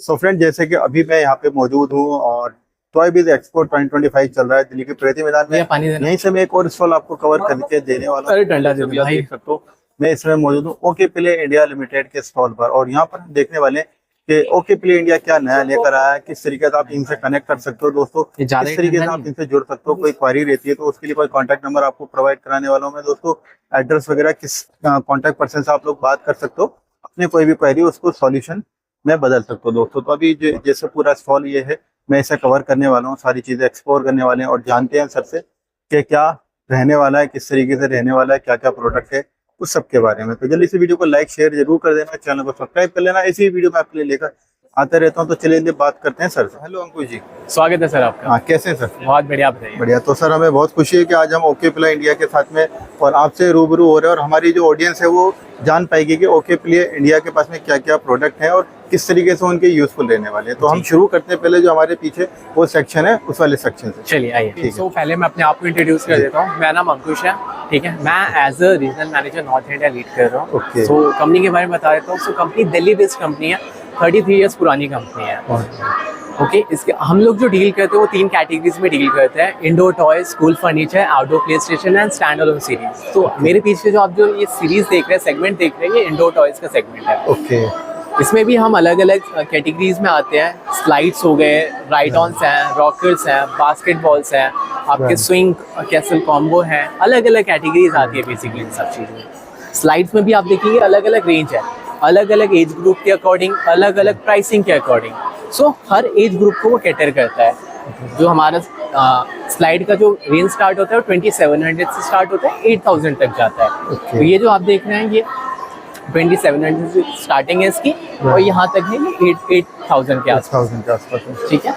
So friend, जैसे कि अभी मैं यहाँ पे मौजूद हूँ और टॉय बिज एक्सपो 2025 चल रहा है दिल्ली के प्रगति मैदान में। यहीं से मैं एक और स्टॉल आपको कवर करके देने वाला हूँ। देख सकते हो मैं इस समय मौजूद हूँ ओके प्ले इंडिया लिमिटेड के स्टॉल पर, और यहाँ पर हम देखने वाले हैं कि ओके प्ले इंडिया क्या नया लेकर आया है, किस तरीके से आप इनसे कनेक्ट कर सकते हो दोस्तों, किस तरीके से आप इनसे जुड़ सकते हो। कोई क्वारी रहती है तो उसके लिए कोई कॉन्टैक्ट नंबर आपको प्रोवाइड कराने वाला हूँ मैं दोस्तों। एड्रेस वगैरह किस कॉन्टैक्ट पर्सन से आप लोग बात कर सकते हो, अपनी कोई भी क्वारी उसको सॉल्यूशन में बदल सकते हो दोस्तों। तो अभी जैसे पूरा स्टॉल ये है, मैं इसे कवर करने वाला हूँ, सारी चीजें एक्सप्लोर करने वाले हैं और जानते हैं सर से कि क्या रहने वाला है, किस तरीके से रहने वाला है, क्या क्या प्रोडक्ट है, उस सब के बारे में। तो जल्दी से वीडियो को लाइक शेयर जरूर कर देना, चैनल को सब्सक्राइब कर लेना। ऐसी वीडियो मैं आपके लिए लेकर आते रहता हूँ। तो चलिए बात करते हैं सर से। हेलो अंकुश जी, स्वागत है सर आपका। हाँ, कैसे हैं सर? बहुत बढ़िया, बताइए। बढ़िया। तो सर हमें बहुत खुशी है कि आज हम ओके प्ले इंडिया के साथ में और आपसे रूबरू हो रहे हैं, और हमारी जो ऑडियंस है वो जान पाएगी कि ओके प्ले इंडिया के पास में क्या क्या प्रोडक्ट हैं और किस तरीके से उनके यूजफुल रहने वाले हैं। तो हम शुरू करते हैं पहले जो हमारे पीछे वो सेक्शन है उस वाले सेक्शन से। चलिए आइए। तो पहले मैं अपने आप को इंट्रोड्यूस कर देता हूँ। मेरा नाम अंकुश है, ठीक है। मैं as a regional manager North India lead कर रहा हूँ। तो कंपनी के बारे में बता देता हूँ। So company Delhi based company है, 33 इयर्स पुरानी कंपनी है। ओके, इसके हम लोग जो डील करते हैं वो 3 कैटेगरीज में डील करते हैं: indoor toys, school furniture, outdoor play station and stand alone series. तो मेरे पीछे जो आप जो ये सीरीज देख रहे हैं, सेगमेंट देख रहे हैं, ये इंडोर टॉयज का सेगमेंट है। ओके, इसमें भी हम अलग अलग कैटेगरीज में आते हैं। स्लाइड्स हो गए, राइड ऑन्स हैं, रॉकर्स हैं, बास्केटबॉल्स हैं, आपके स्विंग कैसल कॉम्बो हैं, अलग अलग कैटेगरीज आती है बेसिकली इन सब चीज़ों में। स्लाइड्स में भी आप देखेंगे अलग अलग रेंज है, अलग अलग एज ग्रुप के अकॉर्डिंग, अलग अलग प्राइसिंग के अकॉर्डिंग। सो हर एज ग्रुप को वो कैटर करता है। जो हमारा स्लाइड का जो रेंज स्टार्ट होता है वो 2700 से स्टार्ट होता है, 8000 तक जाता है। तो ये जो आप देख रहे हैं ये 2700 से स्टार्टिंग है इसकी, और यहाँ तक है ये 8000 के आसपास, ठीक है।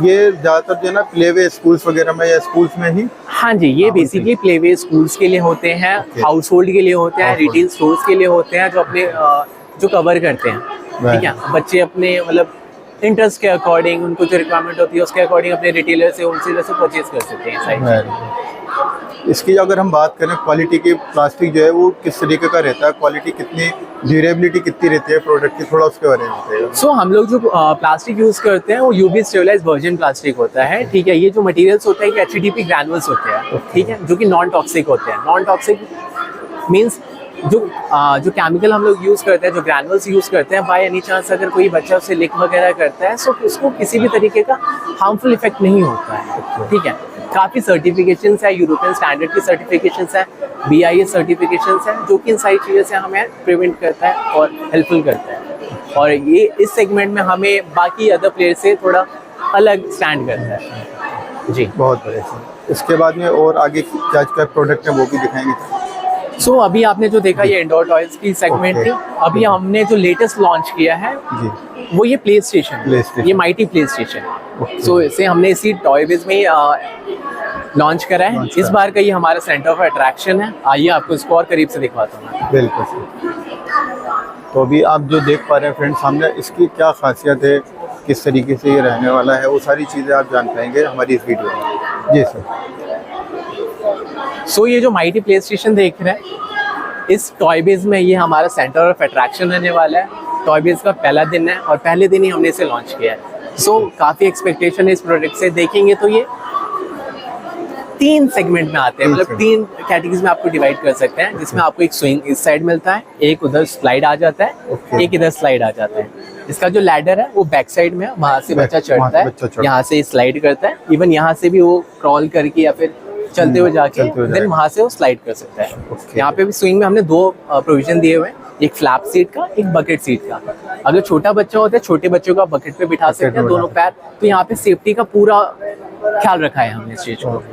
ये ज्यादातर जो है ना प्लेवे स्कूल्स वगैरह में या स्कूल्स में ही। हाँ जी, ये बेसिकली प्लेवे स्कूल्स के लिए होते हैं, हाउस होल्ड के लिए होते हैं, रिटेल स्टोर्स के लिए होते हैं, जो अपने जो कवर करते हैं, ठीक है। बच्चे अपने मतलब इंटरेस्ट के अकॉर्डिंग, उनको जो रिक्वायरमेंट होती है उसके अकॉर्डिंग अपने रिटेलर से, होलसेलर से परचेज कर सकते हैं साइड। इसकी अगर हम बात करें क्वालिटी की, प्लास्टिक जो है वो किस तरीके का रहता है, क्वालिटी कितनी, ड्यूरेबिलिटी कितनी रहती है प्रोडक्ट की, थोड़ा उसके बारे में बताइए। सो हम लोग जो प्लास्टिक यूज करते हैं वो यूवी स्टेबलाइज्ड वर्जिन प्लास्टिक होता है, ठीक है। ये जो मटेरियल्स होता है ये HDP ग्रैनुअल्स होते हैं, ठीक है, जो कि नॉन टॉक्सिक होते हैं। नॉन टॉक्सिक मीन्स जो केमिकल हम लोग यूज़ करते हैं, जो ग्रैनुअल्स यूज़ करते हैं, बाय एनी चांस अगर कोई बच्चा उससे लिक वगैरह करता है तो उसको किसी भी तरीके का हार्मफुल इफेक्ट नहीं होता है, ठीक है। काफ़ी सर्टिफिकेशंस है, यूरोपियन स्टैंडर्ड की सर्टिफिकेशंस है, BIS सर्टिफिकेशंस है, जो कि इन सारी चीज़ों से हमें प्रिवेंट करता है और हेल्पफुल करता है। और ये इस सेगमेंट में हमें बाकी अदर प्लेयर से थोड़ा अलग स्टैंड करता है जी। बहुत बढ़िया। इसके बाद में और आगे क्या क्या प्रोडक्ट है वो भी दिखाएंगे। सो अभी आपने जो देखा ये इंडोर टॉयज की सेगमेंट थी। अभी हमने जो लेटेस्ट लॉन्च किया है वो ये प्ले स्टेशन, ये माइटी प्ले स्टेशन। सो इसे हमने इसी टॉय बिज में लॉन्च करा है। इस बार का ये हमारा सेंटर ऑफ अट्रैक्शन है। आइए आपको इसको और करीब से दिखवाता हूँ। बिल्कुल। तो अभी आप जो देख पा रहे हैं फ्रेंड्स सामने, इसकी क्या खासियत है, किस तरीके से ये रहने वाला है, वो सारी चीज़ें आप जान पाएंगे हमारी इस वीडियो में। जी सर। सो ये जो माइटी प्ले स्टेशन देख रहे हैं, इस टॉय बेस में ये हमारा सेंटर ऑफ अट्रैक्शन रहने वाला है। टॉय बेस का पहला दिन है और पहले दिन ही हमने इसे लॉन्च किया है। सो काफ़ी एक्सपेक्टेशन है इस प्रोडक्ट से। देखेंगे तो ये 3 सेगमेंट में आते हैं, मतलब 3 कैटेगरीज में आपको डिवाइड कर सकते हैं, जिसमें आपको एक स्विंग इस साइड मिलता है, एक उधर स्लाइड आ जाता है, एक इधर स्लाइड आ जाता है। इसका जो लैडर है वो बैक साइड में है, वहाँ से बच्चा चढ़ता है, यहाँ से स्लाइड करता है। इवन यहाँ से भी वो क्रॉल करके या फिर चलते हुए जाके देन वहाँ से वो स्लाइड कर सकता है। यहाँ पे भी स्विंग में हमने 2 प्रोविजन दिए हुए हैं, एक फ्लैप सीट का, एक बकेट सीट का। अगर छोटा बच्चा होता है, छोटे बच्चों को बकेट पे बिठा सकते हैं दोनों पैर। तो यहाँ पे सेफ्टी का पूरा ख्याल रखा है हमने इस चीज को।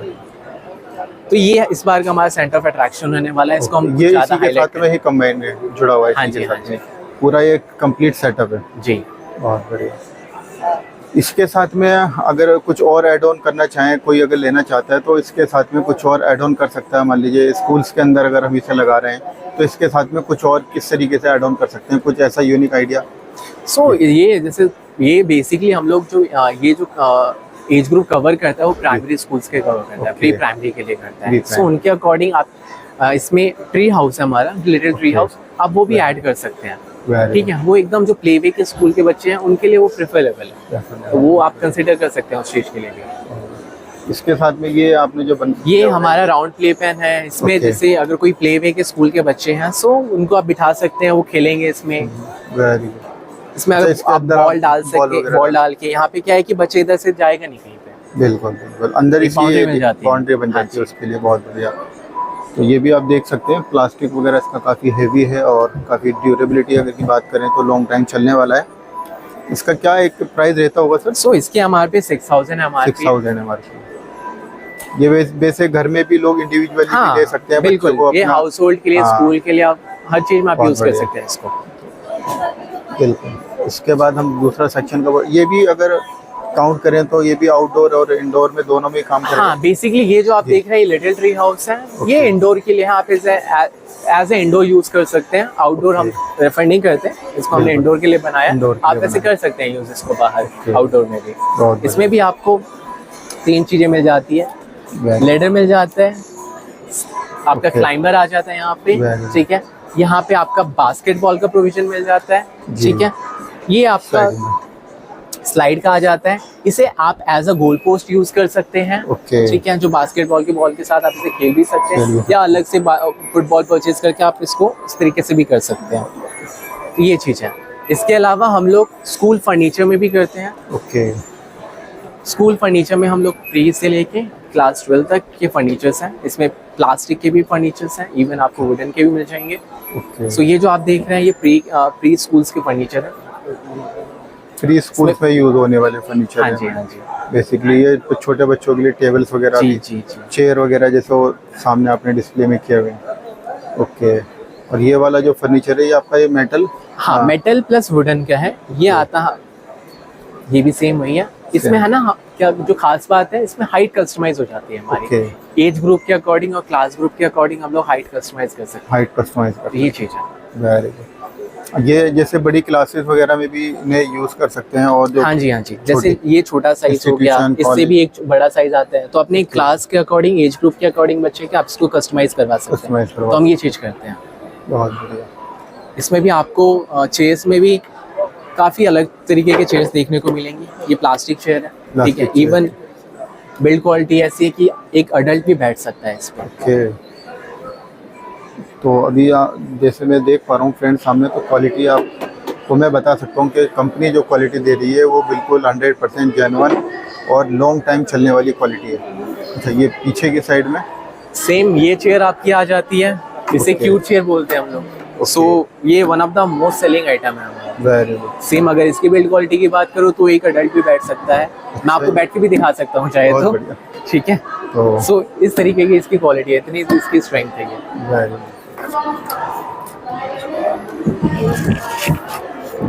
तो ये इस बार का हमारा सेंटर ऑफ अट्रैक्शन होने वाला है। इसको हम ये इसी के साथ में ही कंबाइन है, जुड़ा हुआ है। हाँ जी, हाँ जी, पूरा ये कंप्लीट सेटअप है जी। बहुत बढ़िया। इसके साथ में अगर कुछ और ऐड ऑन करना चाहें, कोई अगर लेना चाहता है तो इसके साथ में कुछ और ऐड ऑन कर सकता है। मान लीजिए स्कूल्स के अंदर अगर हम इसे लगा रहे हैं तो इसके साथ में कुछ और किस तरीके से ऐड ऑन कर सकते हैं, कुछ ऐसा यूनिक आइडिया। सो ये जैसे ये बेसिकली हम लोग जो ये जो एज ग्रुप कवर करता है वो प्राइमरी स्कूल्स के कवर करता है, प्री प्राइमरी के लिए करता है। सो उनके अकॉर्डिंग आप इसमें ट्री हाउस है हमारा, लिटिल ट्री हाउस, आप वो भी ऐड कर सकते हैं। ठीक है, वो एकदम जो प्ले वे के स्कूल के बच्चे हैं उनके लिए वो प्रेफरेबल है, तो वो आप कंसिडर कर सकते हैं उस चीज़ के लिए भी। इसके साथ में ये आपने जो ये हमारा राउंड प्ले पेन है, इसमें Okay. जैसे अगर कोई प्ले वे के स्कूल के बच्चे हैं सो उनको आप बिठा सकते हैं, वो खेलेंगे इसमें। Very good. इसमें अच्छा, अगर इसके आप अंदर बॉल डाल बॉल सकते हैं, वगैरह बॉल डाल के यहाँ पे क्या है कि बच्चे इधर से जाएगा नहीं कहीं पे, बिल्कुल बिल्कुल अंदर ही बाउंड्री मिल जाती है। बाउंड्री बन जाती है उसके लिए, बहुत बढ़िया। तो ये भी आप देख सकते हैं, प्लास्टिक वगैरह इसका काफ़ी हेवी है और काफ़ी ड्यूरेबिलिटी अगर की बात करें तो लॉन्ग टाइम चलने वाला है। इसका क्या एक प्राइस रहता होगा सर? सो इसके MRP 6000 है, MRP 6000 MRP। ये वैसे घर में भी लोग इंडिविजुअली हाँ, ले सकते हैं, बिल्कुल, बच्चों को ये अपना। हाउस होल्ड के लिए, हाँ। स्कूल के लिए, आप हर चीज में आप बहुत यूज कर बढ़िया। सकते हैं इसको। बिल्कुल। इसके बाद हम दूसरा सेक्शन का, ये भी अगर काउंट करें तो ये भी आउटडोर और इंडोर में दोनों में काम करेगा। हाँ, बेसिकली ये जो आप देख रहे हैं लिटिल ट्री हाउस है, ये इंडोर के लिए है, आप इसे एज ए इंडोर यूज कर सकते हैं। आउटडोर हम रेफर नहीं करते, इसको हमने बिल्कुल। इंडोर के लिए बनाया, इंडोर के आप लिए ऐसे कर सकते हैं यूज इसको बाहर आउटडोर में भी। बहुत इसमें भी आपको 3 चीजें मिल जाती है, बढ़िया। लेडर मिल जाता है, आपका Okay. क्लाइंबर आ जाता है यहाँ पे, Very ठीक है, यहाँ पे आपका बास्केटबॉल का प्रोविजन मिल जाता है, जी। ठीक है, ये आपका स्लाइड का आ जाता है, इसे आप as a goal post use कर सकते हैं, Okay. ठीक है, जो बास्केटबॉल की बॉल के साथ आप इसे खेल भी सकते खेल भी हैं, या अलग से फुटबॉल परचेज करके आप इसको इस तरीके से भी कर सकते हैं। तो ये चीज़ है। इसके अलावा हम लोग स्कूल फर्नीचर में भी करते हैं। ओके। स्कूल फर्नीचर में हम लोग प्री से लेके क्लास 12 तक के फर्नीचर्स हैं, इसमें प्लास्टिक के भी फर्नीचर्स हैं, इवन आपको वुडन के भी मिल जाएंगे। ओके। सो ये जो आप देख रहे हैं ये प्री स्कूल्स के फर्नीचर है। फ्री स्कूल्स में यूज होने वाले फर्नीचर हाँ है। जी, हाँ जी, बेसिकली ये कुछ छोटे बच्चों के लिए टेबल्स वगैरह जी भी, जी जी। चेयर वगैरह जैसे वो सामने आपने डिस्प्ले में किए हुए हैं। ओके। और ये वाला जो फर्नीचर है ये आपका ये मेटल? हाँ, मेटल प्लस वुडन का है ये आता है, ये भी सेम वही है। इसमें है ना क्या जो खास बात है, इसमें हाइट कस्टमाइज हो जाती है हमारी, एज ग्रुप के अकॉर्डिंग और क्लास ग्रुप के अकॉर्डिंग हम लोग हाइट कस्टमाइज कर सकते हाइट कस्टमाइज हैं, तो ये चीज़ है। Very good. ये जैसे बड़ी क्लासेस वगैरह में भी इन्हें यूज कर सकते हैं, और जो हाँ जी, हाँ जी, जैसे ये छोटा साइज हो गया, institution, इससे भी एक बड़ा साइज आता है, तो अपने क्लास के अकॉर्डिंग, एज ग्रुप के अकॉर्डिंग बच्चे के आप इसको कस्टमाइज करवा सकते हैं, कस्टमाइज तो करवा। हम ये चीज़ करते हैं। बहुत बढ़िया। इसमें भी आपको चेयर्स में भी काफ़ी अलग तरीके के चेयर्स देखने को मिलेंगी। ये प्लास्टिक चेयर है, ठीक है, Plastic chair। Even build quality ऐसी है कि एक अडल्ट भी बैठ सकता है इस पर। ओके। तो अभी जैसे मैं देख पा रहा हूँ फ्रेंड सामने, तो क्वालिटी आपको मैं बता सकता हूँ कि कंपनी जो क्वालिटी दे रही है वो बिल्कुल 100% जेन्युइन और लॉन्ग टाइम चलने वाली क्वालिटी है। अच्छा, ये पीछे की साइड में सेम ये चेयर आपकी आ जाती है, इसे Okay. क्यूट चेयर बोलते हैं हम लोग। सो ये one of the most selling item है हमारा। Very good. सेम अगर इसकी बिल्ड क्वालिटी की बात करूँ तो एक अडल्ट भी बैठ सकता है, मैं आपको बैठ के भी दिखा सकता हूँ चाहे बहुत तो, बढ़िया। ठीक है। तो सो इस तरीके की इसकी क्वालिटी है, इतनी इसकी स्ट्रेंथ है ये। Very good.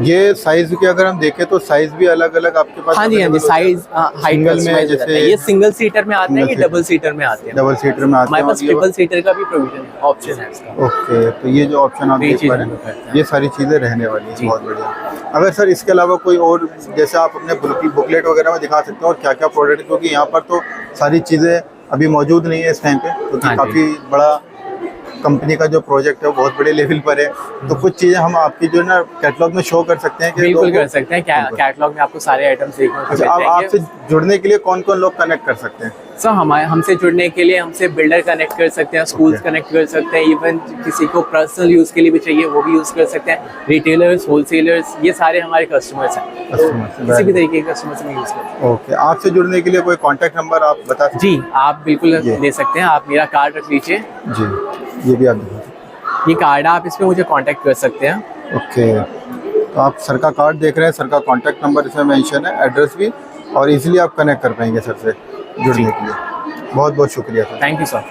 ये साइज की अगर हम देखें तो साइज भी अलग अलग आपके पास? हाँ जी, हाँ जी, साइज हाइट Single में कस्टमाइज हो जाता है। जैसे- ये सिंगल सीटर में आते हैं, Single ये seater। डबल सीटर में आते हैं। डबल सीटर में आते हमारे हैं, पास और ये- ट्रिपल सीटर का भी प्रोविजन है, ऑप्शन है इसका। ओके। तो ये जो ऑप्शन आप ये देख चीज़ पा हम रहे लोग करते हैं, हैं। ये सारी चीज़ें रहने वाली हैं। जी। बहुत बढ़िया। अगर सर इसके अलावा कोई और, जैसे आप अपने बुकलेट वगैरह में दिखा सकते हो और क्या क्या प्रोडक्ट, क्योंकि यहाँ पर तो सारी चीज़ें अभी मौजूद नहीं है इस टाइम पे, क्योंकि हाँ जी। काफ़ी बड़ा कंपनी का जो प्रोजेक्ट है वो बहुत बड़े लेवल पर है। तो कुछ चीज़ें हम आपकी जो है ना कैटलॉग में शो कर सकते हैं कि बिल्कुल लोगों- कर सकते हैं, कैटलॉग में आपको सारे आइटम्स देखने को मिल अच्छा, अब जाएंगे। आपसे जुड़ने के लिए कौन कौन लोग कनेक्ट कर सकते हैं? सर हमसे जुड़ने के लिए हमसे बिल्डर कनेक्ट कर सकते हैं, स्कूल्स Okay. कनेक्ट कर सकते हैं, इवन किसी को पर्सनल यूज़ के लिए भी चाहिए वो भी यूज़ कर सकते हैं, रिटेलर्स, होलसेलर्स, ये सारे हमारे कस्टमर्स हैं, तो Customers, किसी भी तरीके के कस्टमर्स में यूज़ करते हैं। ओके। आपसे जुड़ने के लिए कोई कॉन्टैक्ट नंबर आप बता सकते जी, आप बिल्कुल जी। दे सकते हैं, आप मेरा कार्ड रख लीजिए, हैं? जी, ये भी आप दिखा सकते ये कार्ड है, आप इस पर मुझे कॉन्टैक्ट कर सकते हैं। हैं। ओके। तो आप सर का कार्ड देख रहे हैं, सर का कॉन्टैक्ट नंबर इसमें मेंशन है, एड्रेस भी, और इजीली आप कनेक्ट कर पाएंगे सर से जुड़ने के लिए। बहुत बहुत शुक्रिया सर। Thank you sir.